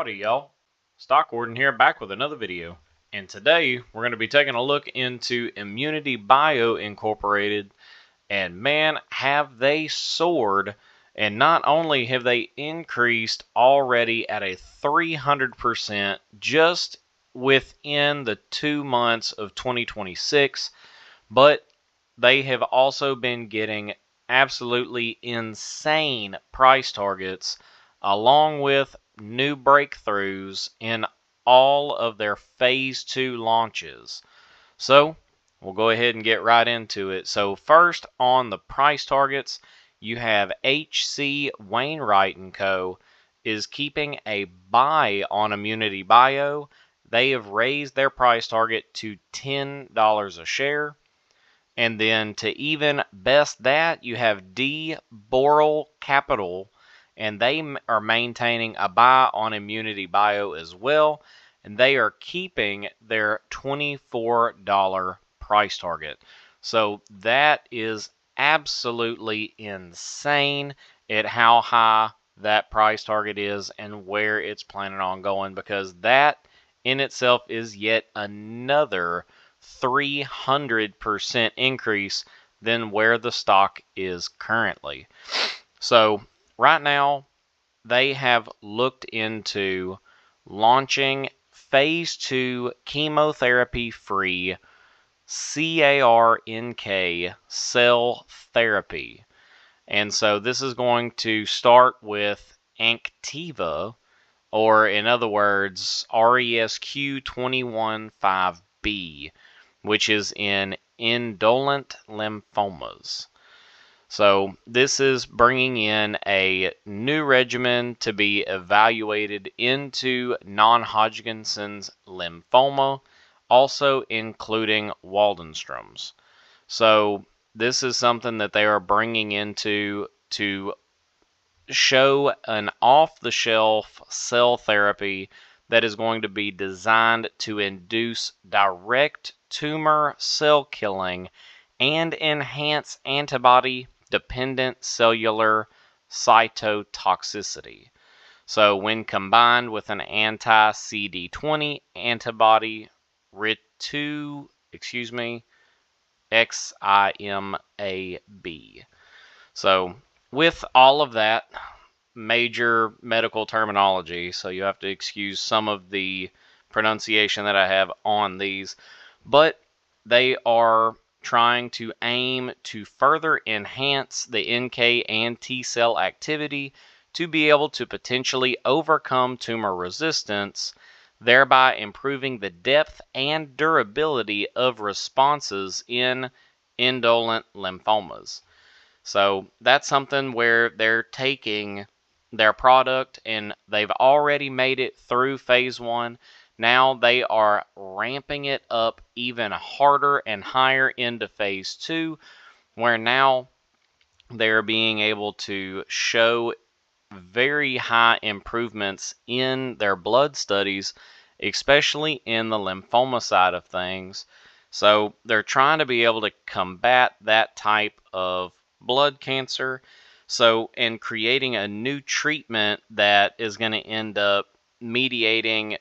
Howdy y'all, Stock Warden here, back with another video. And today we're going to be taking a look into Immunitybio Incorporated. And man, have they soared. And not only have they increased already at a 300% just within the 2 months of 2026, but they have also been getting absolutely insane price targets along with new breakthroughs in all of their phase 2 launches. So we'll go ahead and get right into it. So first on the price targets, you have H.C. Wainwright & Co. is keeping a buy on Immunitybio. They have raised their price target to $10 a share. And then to even best that, you have D. Boral Capital, and they are maintaining a buy on Immunitybio as well, and they are keeping their $24 price target. So that is absolutely insane at how high that price target is and where it's planning on going, because that in itself is yet another 300% increase than where the stock is currently. So right now they have looked into launching phase 2 chemotherapy free CAR-NK cell therapy. And so this is going to start with Anktiva, or in other words RESQ215B, which is in indolent lymphomas. So this is bringing in a new regimen to be evaluated into non-Hodgkin's lymphoma, also including Waldenstrom's. So this is something that they are bringing into to show an off-the-shelf cell therapy that is going to be designed to induce direct tumor cell killing and enhance antibody-dependent cellular cytotoxicity. So when combined with an anti-CD20 antibody XIMAB. So with all of that major medical terminology, so you have to excuse some of the pronunciation that I have on these, but they are trying to aim to further enhance the NK and T cell activity to be able to potentially overcome tumor resistance, thereby improving the depth and durability of responses in indolent lymphomas. So that's something where they're taking their product and they've already made it through phase 1. Now they are ramping it up even harder and higher into phase 2, where now they're being able to show very high improvements in their blood studies, especially in the lymphoma side of things. So they're trying to be able to combat that type of blood cancer. So in creating a new treatment that is going to end up mediating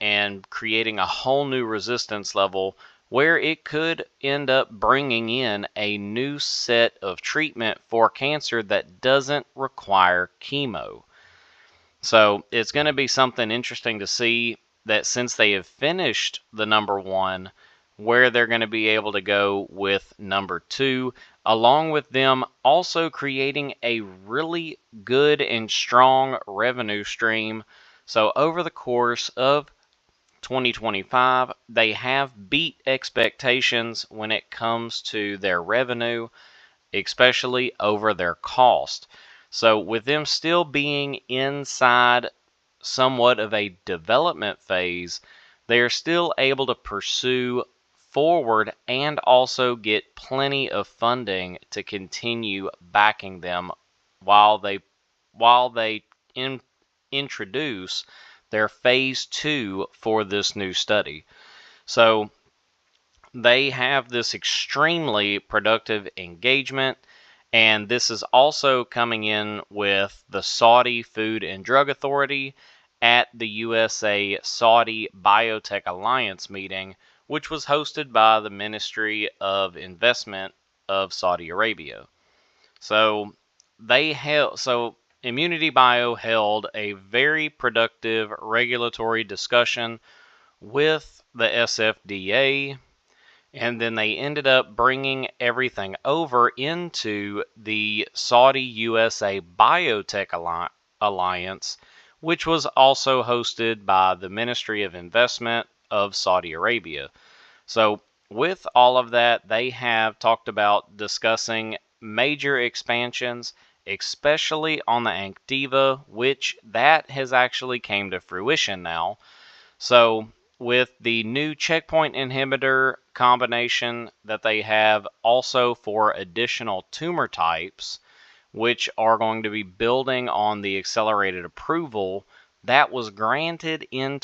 and creating a whole new resistance level, where it could end up bringing in a new set of treatment for cancer that doesn't require chemo. So it's going to be something interesting to see that since they have finished the number 1, where they're going to be able to go with number 2, along with them also creating a really good and strong revenue stream. So over the course of 2025, they have beat expectations when it comes to their revenue, especially over their cost. So with them still being inside somewhat of a development phase, they are still able to pursue forward and also get plenty of funding to continue backing them while they introduce their phase 2 for this new study. So they have this extremely productive engagement, and this is also coming in with the Saudi Food and Drug Authority at the USA-Saudi Biotech Alliance meeting, which was hosted by the Ministry of Investment of Saudi Arabia. So Immunitybio held a very productive regulatory discussion with the SFDA, and then they ended up bringing everything over into the Saudi USA Biotech Alliance, which was also hosted by the Ministry of Investment of Saudi Arabia. So, with all of that, they have talked about discussing major expansions, especially on the Anktiva, which that has actually came to fruition now. So, with the new checkpoint inhibitor combination that they have also for additional tumor types, which are going to be building on the accelerated approval that was granted in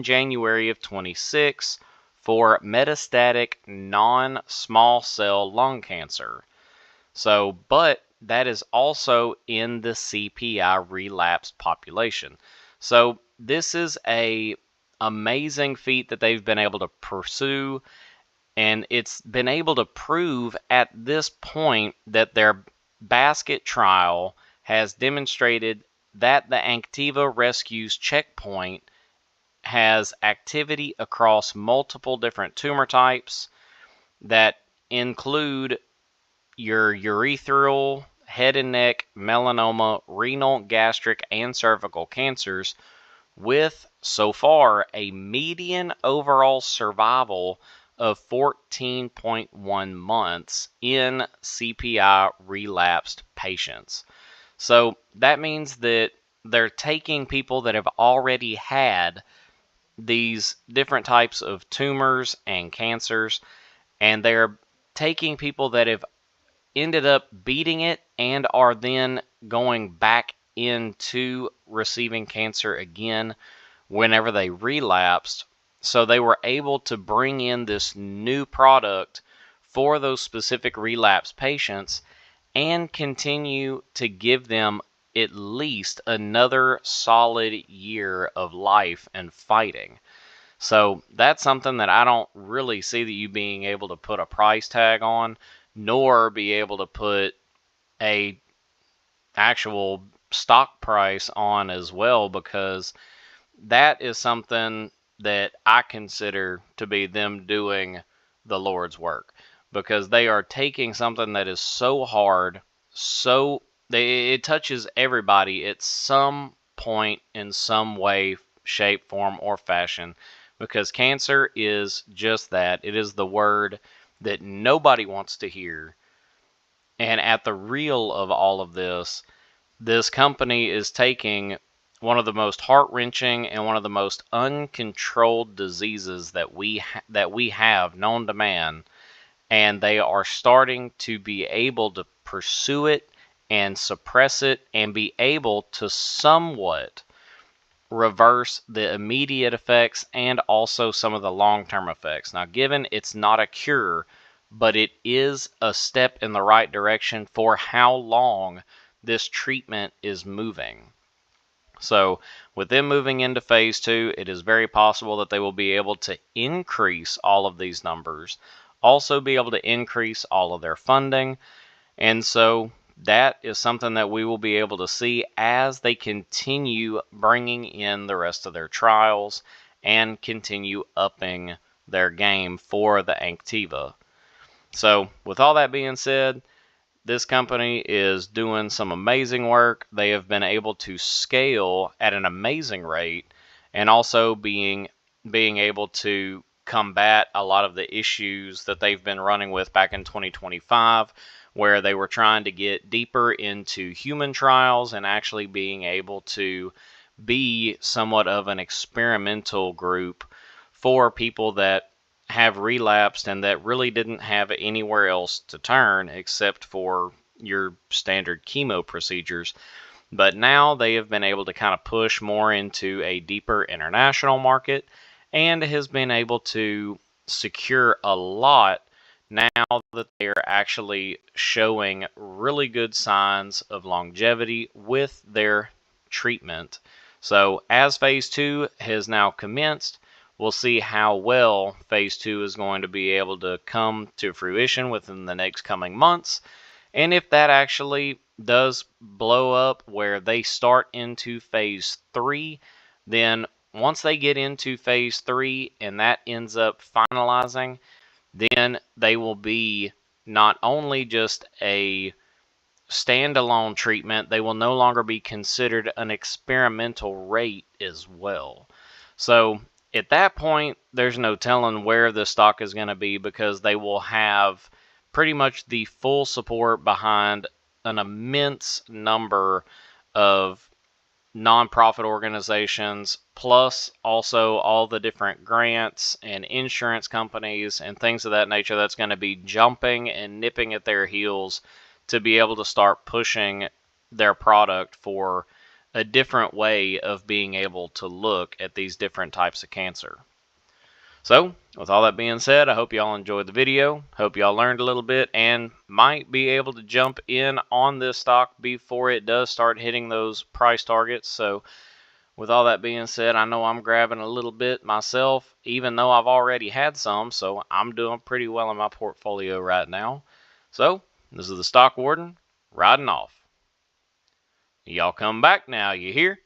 January of 26 for metastatic non-small cell lung cancer. So, but that is also in the CPI relapsed population. So, this is a amazing feat that they've been able to pursue, and it's been able to prove at this point that their basket trial has demonstrated that the Anktiva Rescues checkpoint has activity across multiple different tumor types that include your urethral, head and neck, melanoma, renal, gastric, and cervical cancers, with so far a median overall survival of 14.1 months in CPI relapsed patients. So that means that they're taking people that have already had these different types of tumors and cancers, and they're taking people that have ended up beating it and are then going back into receiving cancer again whenever they relapsed. So they were able to bring in this new product for those specific relapse patients and continue to give them at least another solid year of life and fighting. So that's something that I don't really see that you being able to put a price tag on, nor be able to put a actual stock price on as well, because that is something that I consider to be them doing the Lord's work, because they are taking something that is so hard, it touches everybody at some point in some way, shape, form, or fashion, because cancer is just that. It is the word that nobody wants to hear. And at the real of all of this company is taking one of the most heart-wrenching and one of the most uncontrolled diseases that we have known to man, and they are starting to be able to pursue it and suppress it and be able to somewhat reverse the immediate effects and also some of the long-term effects. Now, given it's not a cure, but it is a step in the right direction for how long this treatment is moving. So, with them moving into phase 2, it is very possible that they will be able to increase all of these numbers, also be able to increase all of their funding, and so that is something that we will be able to see as they continue bringing in the rest of their trials and continue upping their game for the Anktiva. So, with all that being said, this company is doing some amazing work. They have been able to scale at an amazing rate, and also being able to combat a lot of the issues that they've been running with back in 2025, where they were trying to get deeper into human trials and actually being able to be somewhat of an experimental group for people that have relapsed and that really didn't have anywhere else to turn except for your standard chemo procedures. But now they have been able to kind of push more into a deeper international market and has been able to secure a lot now that they are actually showing really good signs of longevity with their treatment. So as phase 2 has now commenced, we'll see how well phase 2 is going to be able to come to fruition within the next coming months. And if that actually does blow up where they start into phase 3, then once they get into phase 3 and that ends up finalizing, then they will be not only just a standalone treatment, they will no longer be considered an experimental rate as well. So at that point, there's no telling where the stock is going to be because they will have pretty much the full support behind an immense number of nonprofit organizations, plus also all the different grants and insurance companies and things of that nature that's going to be jumping and nipping at their heels to be able to start pushing their product for a different way of being able to look at these different types of cancer. So, with all that being said, I hope y'all enjoyed the video. Hope y'all learned a little bit and might be able to jump in on this stock before it does start hitting those price targets. So, with all that being said, I know I'm grabbing a little bit myself, even though I've already had some. So, I'm doing pretty well in my portfolio right now. So, this is the Stock Warden riding off. Y'all come back now, you hear?